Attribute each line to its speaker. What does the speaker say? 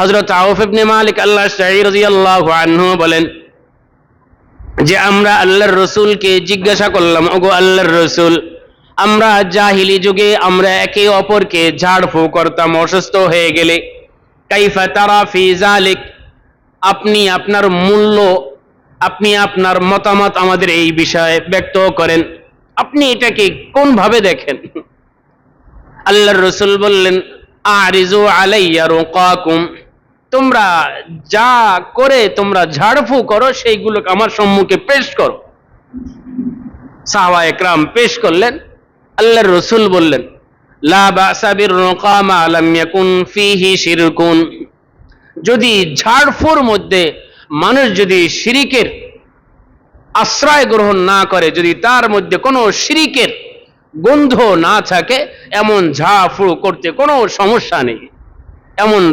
Speaker 1: হযরত আউফ ইবনে মালিক আল-আশআরী রাদিয়াল্লাহু আনহু বলেন যে আমরা আল্লাহর রাসূলকে জিজ্ঞাসা করলাম, ওগো আল্লাহর রাসূল, আমরা জাহিলি যুগে আমরা একে অপরকে ঝাড়ফুঁক করতাম অসুস্থ হয়ে গেলে, কাইফা তারা ফি যালিক, আপনি আপনার মূল্য, আপনি আপনার মতামত আমাদের এই বিষয়ে ব্যক্ত করেন, আপনি এটাকে কোন ভাবে দেখেন? আল্লাহর রাসূল বললেন, আরিজু আলাইয়া রুকাকুম, তোমরা যা করে তোমরা ঝাড়ফুঁক করো সেইগুলোকে আমার সম্মুখে পেশ করো। সাহাবা একরাম পেশ করলেন। আল্লাহর রাসূল বললেন, লা বাসা বির রুকা মা লাম ইয়াকুন ফিহি শিরকুন, যদি ঝাড়ফুঁর মধ্যে মানুষ যদি শিরিকের আশ্রয় গ্রহণ না করে, যদি তার মধ্যে কোনো শিরিকের গন্ধ না থাকে, এমন ঝাড়ফুঁক করতে কোনো সমস্যা নেই। এমন